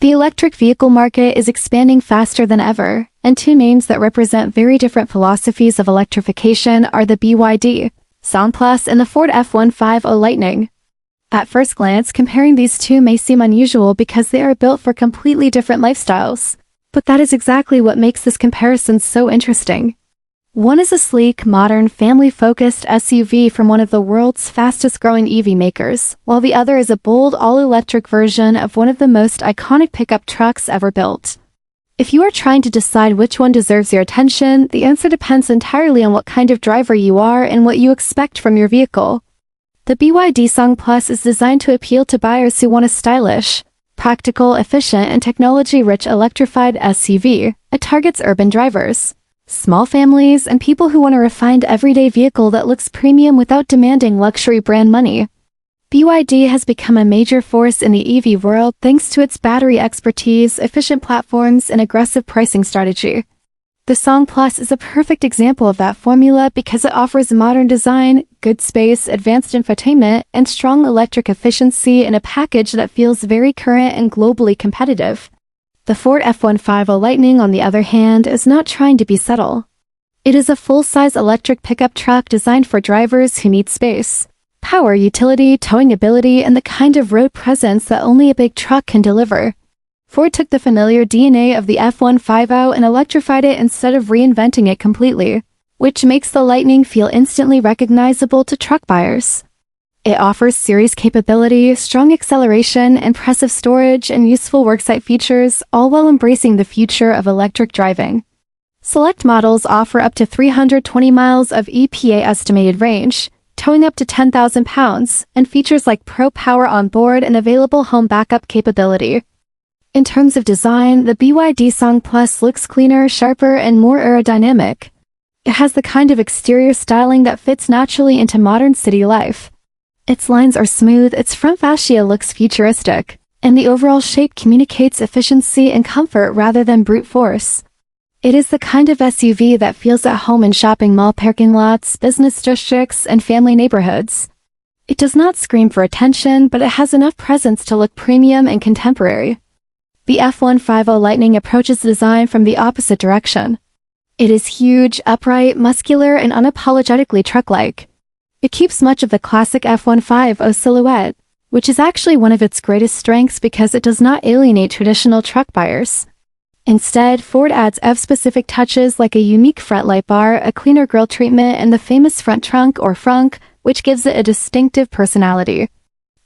The electric vehicle market is expanding faster than ever, and two names that represent very different philosophies of electrification are the BYD Song Plus and the Ford F-150 Lightning. At first glance, comparing these two may seem unusual because they are built for completely different lifestyles, but that is exactly what makes this comparison so interesting. One is a sleek, modern, family-focused SUV from one of the world's fastest-growing EV makers, while the other is a bold, all-electric version of one of the most iconic pickup trucks ever built. If you are trying to decide which one deserves your attention, the answer depends entirely on what kind of driver you are and what you expect from your vehicle. The BYD Song Plus is designed to appeal to buyers who want a stylish, practical, efficient, and technology-rich electrified SUV. It targets urban drivers, small families, and people who want a refined everyday vehicle that looks premium without demanding luxury brand money. BYD has become a major force in the EV world thanks to its battery expertise, efficient platforms, and aggressive pricing strategy. The Song Plus is a perfect example of that formula because it offers modern design, good space, advanced infotainment, and strong electric efficiency in a package that feels very current and globally competitive. The Ford F-150 Lightning, on the other hand, is not trying to be subtle. It is a full-size electric pickup truck designed for drivers who need space, power, utility, towing ability, and the kind of road presence that only a big truck can deliver. Ford took the familiar DNA of the F-150 and electrified it instead of reinventing it completely, which makes the Lightning feel instantly recognizable to truck buyers. It offers series capability, strong acceleration, impressive storage, and useful worksite features, all while embracing the future of electric driving. Select models offer up to 320 miles of EPA estimated range, towing up to 10,000 pounds, and features like Pro Power on board and available home backup capability. In terms of design, the BYD Song Plus looks cleaner, sharper, and more aerodynamic. It has the kind of exterior styling that fits naturally into modern city life. Its lines are smooth, its front fascia looks futuristic, and the overall shape communicates efficiency and comfort rather than brute force. It is the kind of SUV that feels at home in shopping mall parking lots, business districts, and family neighborhoods. It does not scream for attention, but it has enough presence to look premium and contemporary. The F-150 Lightning approaches design from the opposite direction. It is huge, upright, muscular, and unapologetically truck-like. It keeps much of the classic F-150 silhouette, which is actually one of its greatest strengths because it does not alienate traditional truck buyers. Instead, Ford adds F-specific touches like a unique front light bar, a cleaner grille treatment, and the famous front trunk or frunk, which gives it a distinctive personality.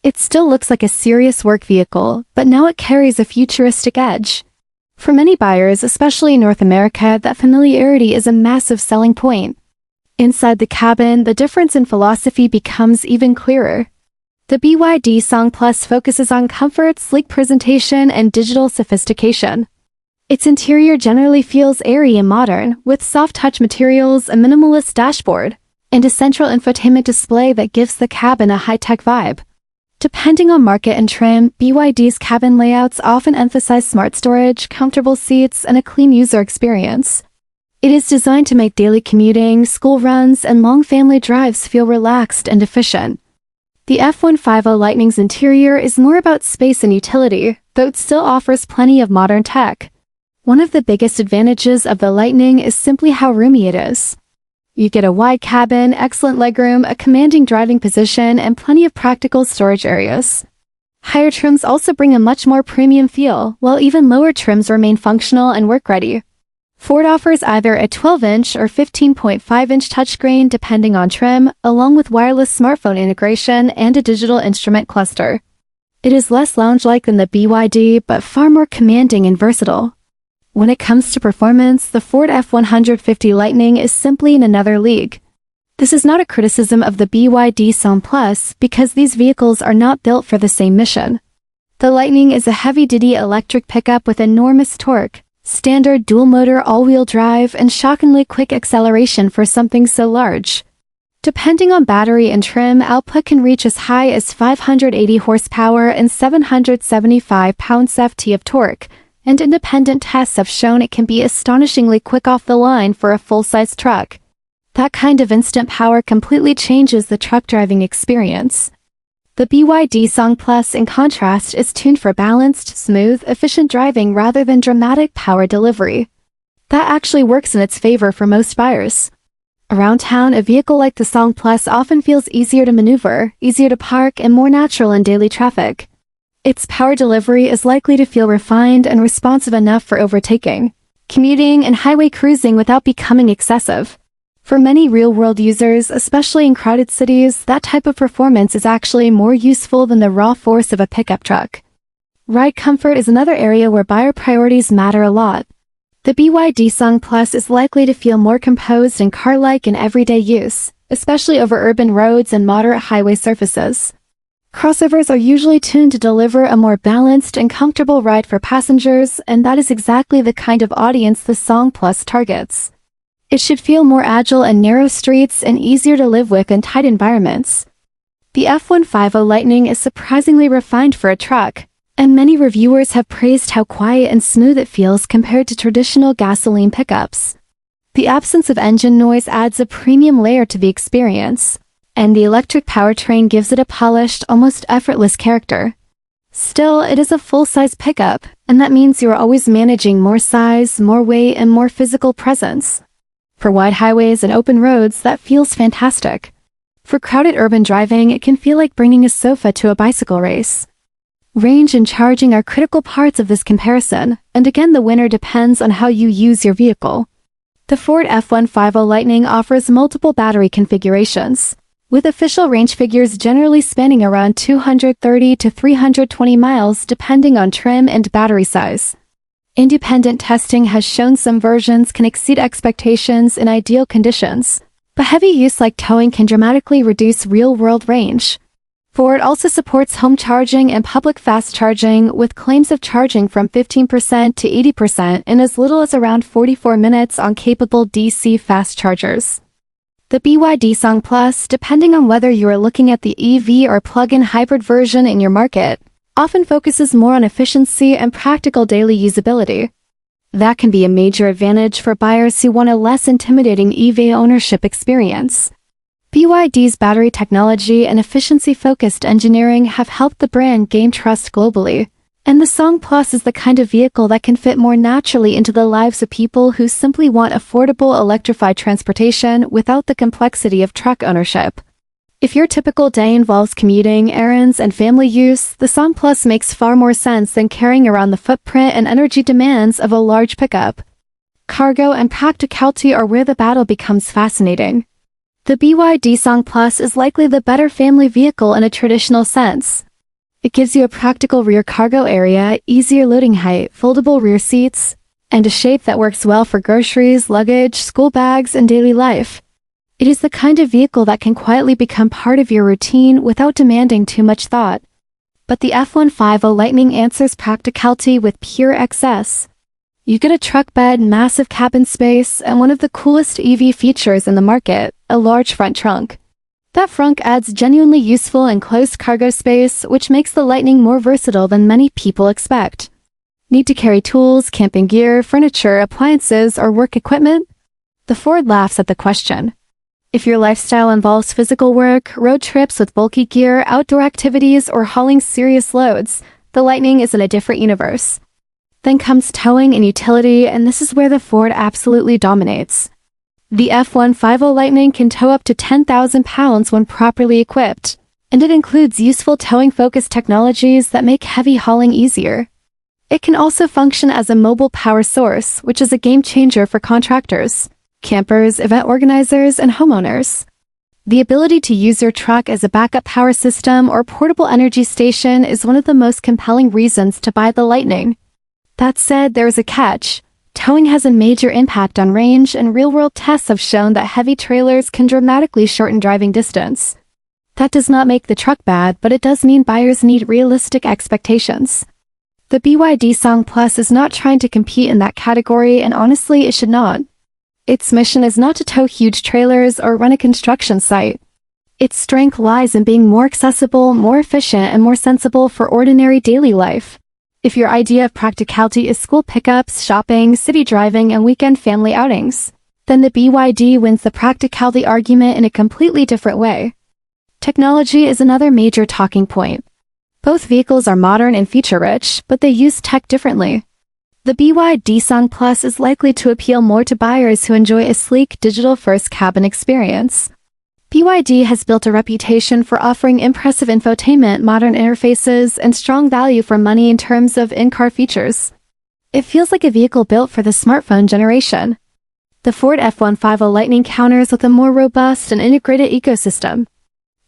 It still looks like a serious work vehicle, but now it carries a futuristic edge. For many buyers, especially in North America, that familiarity is a massive selling point. Inside the cabin, the difference in philosophy becomes even clearer. The BYD Song Plus focuses on comfort, sleek presentation, and digital sophistication. Its interior generally feels airy and modern, with soft-touch materials, a minimalist dashboard, and a central infotainment display that gives the cabin a high-tech vibe. Depending on market and trim, BYD's cabin layouts often emphasize smart storage, comfortable seats, and a clean user experience. It is designed to make daily commuting, school runs, and long family drives feel relaxed and efficient. The F-150 Lightning's interior is more about space and utility, though it still offers plenty of modern tech. One of the biggest advantages of the Lightning is simply how roomy it is. You get a wide cabin, excellent legroom, a commanding driving position, and plenty of practical storage areas. Higher trims also bring a much more premium feel, while even lower trims remain functional and work-ready. Ford offers either a 12-inch or 15.5-inch touchscreen depending on trim, along with wireless smartphone integration and a digital instrument cluster. It is less lounge-like than the BYD, but far more commanding and versatile. When it comes to performance, the Ford F-150 Lightning is simply in another league. This is not a criticism of the BYD Song Plus, because these vehicles are not built for the same mission. The Lightning is a heavy-duty electric pickup with enormous torque, standard dual-motor all-wheel drive, and shockingly quick acceleration for something so large. Depending on battery and trim, output can reach as high as 580 horsepower and 775 pounds-ft of torque, and independent tests have shown it can be astonishingly quick off the line for a full-size truck. That kind of instant power completely changes the truck driving experience. The BYD Song Plus, in contrast, is tuned for balanced, smooth, efficient driving rather than dramatic power delivery. That actually works in its favor for most buyers. Around town, a vehicle like the Song Plus often feels easier to maneuver, easier to park, and more natural in daily traffic. Its power delivery is likely to feel refined and responsive enough for overtaking, commuting, and highway cruising without becoming excessive. For many real-world users, especially in crowded cities, that type of performance is actually more useful than the raw force of a pickup truck. Ride comfort is another area where buyer priorities matter a lot. The BYD Song Plus is likely to feel more composed and car-like in everyday use, especially over urban roads and moderate highway surfaces. Crossovers are usually tuned to deliver a more balanced and comfortable ride for passengers, and that is exactly the kind of audience the Song Plus targets. It should feel more agile in narrow streets and easier to live with in tight environments. The F-150 Lightning is surprisingly refined for a truck, and many reviewers have praised how quiet and smooth it feels compared to traditional gasoline pickups. The absence of engine noise adds a premium layer to the experience, and the electric powertrain gives it a polished, almost effortless character. Still, it is a full-size pickup, and that means you are always managing more size, more weight, and more physical presence. For wide highways and open roads, that feels fantastic. For crowded urban driving, it can feel like bringing a sofa to a bicycle race. Range and charging are critical parts of this comparison, and again the winner depends on how you use your vehicle. The Ford F-150 Lightning offers multiple battery configurations, with official range figures generally spanning around 230 to 320 miles depending on trim and battery size. Independent testing has shown some versions can exceed expectations in ideal conditions, but heavy use like towing can dramatically reduce real-world range. Ford also supports home charging and public fast charging, with claims of charging from 15% to 80% in as little as around 44 minutes on capable DC fast chargers. The BYD Song Plus, depending on whether you are looking at the EV or plug-in hybrid version in your market, often focuses more on efficiency and practical daily usability. That can be a major advantage for buyers who want a less intimidating EV ownership experience. BYD's battery technology and efficiency-focused engineering have helped the brand gain trust globally, and the Song Plus is the kind of vehicle that can fit more naturally into the lives of people who simply want affordable electrified transportation without the complexity of truck ownership. If your typical day involves commuting, errands, and family use, the Song Plus makes far more sense than carrying around the footprint and energy demands of a large pickup. Cargo and practicality are where the battle becomes fascinating. The BYD Song Plus is likely the better family vehicle in a traditional sense. It gives you a practical rear cargo area, easier loading height, foldable rear seats, and a shape that works well for groceries, luggage, school bags, and daily life. It is the kind of vehicle that can quietly become part of your routine without demanding too much thought. But the F-150 Lightning answers practicality with pure excess. You get a truck bed, massive cabin space, and one of the coolest EV features in the market, a large front trunk. That frunk adds genuinely useful enclosed cargo space, which makes the Lightning more versatile than many people expect. Need to carry tools, camping gear, furniture, appliances, or work equipment? The Ford laughs at the question. If your lifestyle involves physical work, road trips with bulky gear, outdoor activities, or hauling serious loads, the Lightning is in a different universe. Then comes towing and utility, and this is where the Ford absolutely dominates. The F-150 Lightning can tow up to 10,000 pounds when properly equipped, and it includes useful towing-focused technologies that make heavy hauling easier. It can also function as a mobile power source, which is a game-changer for contractors, campers, event organizers, and homeowners. The ability to use your truck as a backup power system or portable energy station is one of the most compelling reasons to buy the Lightning. That said, there is a catch. Towing has a major impact on range, and real-world tests have shown that heavy trailers can dramatically shorten driving distance. That does not make the truck bad, but it does mean buyers need realistic expectations. The BYD Song Plus is not trying to compete in that category, and honestly, it should not. Its mission is not to tow huge trailers or run a construction site. Its strength lies in being more accessible, more efficient, and more sensible for ordinary daily life. If your idea of practicality is school pickups, shopping, city driving, and weekend family outings, then the BYD wins the practicality argument in a completely different way. Technology is another major talking point. Both vehicles are modern and feature-rich, but they use tech differently. The BYD Song Plus is likely to appeal more to buyers who enjoy a sleek, digital-first cabin experience. BYD has built a reputation for offering impressive infotainment, modern interfaces, and strong value for money in terms of in-car features. It feels like a vehicle built for the smartphone generation. The Ford F-150 Lightning counters with a more robust and integrated ecosystem.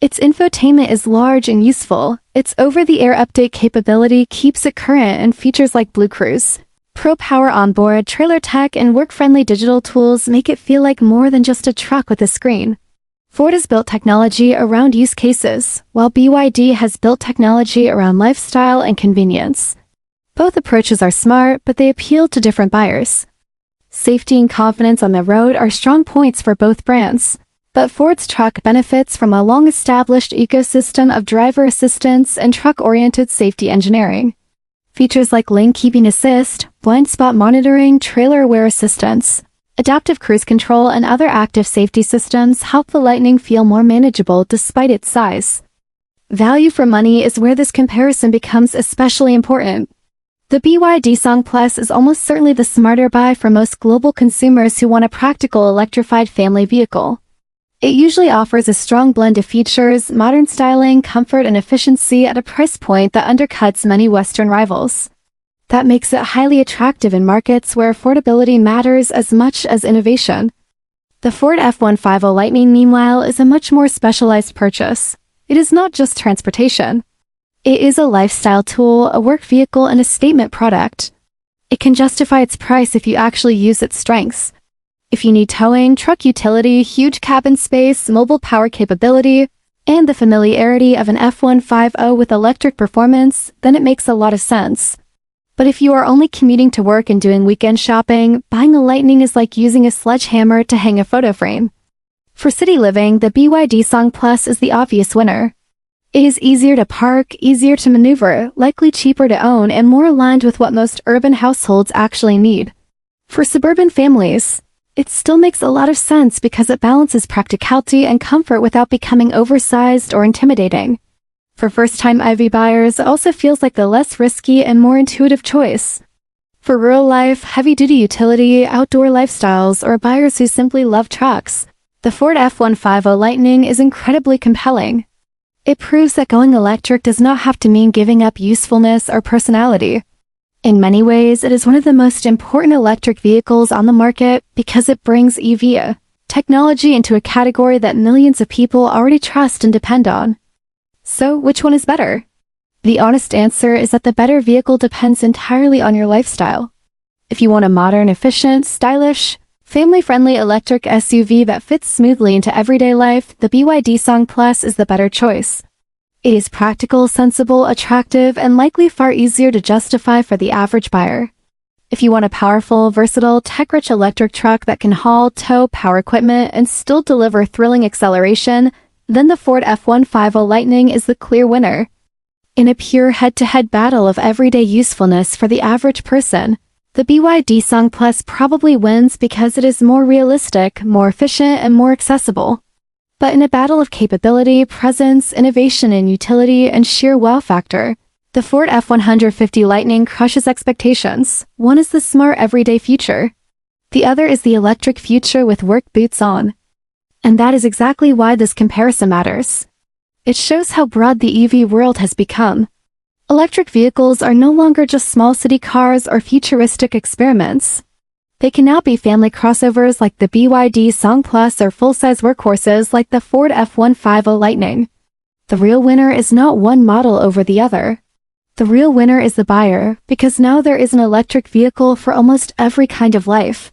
Its infotainment is large and useful. Its over-the-air update capability keeps it current, and features like Blue Cruise, Pro Power onboard, trailer tech, and work-friendly digital tools make it feel like more than just a truck with a screen. Ford has built technology around use cases, while BYD has built technology around lifestyle and convenience. Both approaches are smart, but they appeal to different buyers. Safety and confidence on the road are strong points for both brands, but Ford's truck benefits from a long-established ecosystem of driver assistance and truck-oriented safety engineering. Features like lane keeping assist, blind spot monitoring, trailer-aware assistance, adaptive cruise control, and other active safety systems help the Lightning feel more manageable despite its size. Value for money is where this comparison becomes especially important. The BYD Song Plus is almost certainly the smarter buy for most global consumers who want a practical electrified family vehicle. It usually offers a strong blend of features, modern styling, comfort, and efficiency at a price point that undercuts many Western rivals. That makes it highly attractive in markets where affordability matters as much as innovation. The Ford F-150 Lightning, meanwhile, is a much more specialized purchase. It is not just transportation. It is a lifestyle tool, a work vehicle, and a statement product. It can justify its price if you actually use its strengths. If you need towing, truck utility, huge cabin space, mobile power capability, and the familiarity of an F-150 with electric performance, then it makes a lot of sense. But if you are only commuting to work and doing weekend shopping, buying a Lightning is like using a sledgehammer to hang a photo frame. For city living, the BYD Song Plus is the obvious winner. It is easier to park, easier to maneuver, likely cheaper to own, and more aligned with what most urban households actually need. For suburban families, it still makes a lot of sense because it balances practicality and comfort without becoming oversized or intimidating. For first-time EV buyers, it also feels like the less risky and more intuitive choice. For rural life, heavy-duty utility, outdoor lifestyles, or buyers who simply love trucks, the Ford F-150 Lightning is incredibly compelling. It proves that going electric does not have to mean giving up usefulness or personality. In many ways, it is one of the most important electric vehicles on the market because it brings EV technology into a category that millions of people already trust and depend on. So, which one is better? The honest answer is that the better vehicle depends entirely on your lifestyle. If you want a modern, efficient, stylish, family-friendly electric SUV that fits smoothly into everyday life, the BYD Song Plus is the better choice. It is practical, sensible, attractive, and likely far easier to justify for the average buyer. If you want a powerful, versatile, tech-rich electric truck that can haul, tow, power equipment, and still deliver thrilling acceleration, then the Ford F-150 Lightning is the clear winner. In a pure head-to-head battle of everyday usefulness for the average person, the BYD Song Plus probably wins because it is more realistic, more efficient, and more accessible. But in a battle of capability, presence, innovation, and utility, and sheer wow factor, the Ford F-150 Lightning crushes expectations. One is the smart everyday future. The other is the electric future with work boots on. And that is exactly why this comparison matters. It shows how broad the EV world has become. Electric vehicles are no longer just small city cars or futuristic experiments. They can now be family crossovers like the BYD Song Plus or full-size workhorses like the Ford F-150 Lightning. The real winner is not one model over the other. The real winner is the buyer, because now there is an electric vehicle for almost every kind of life.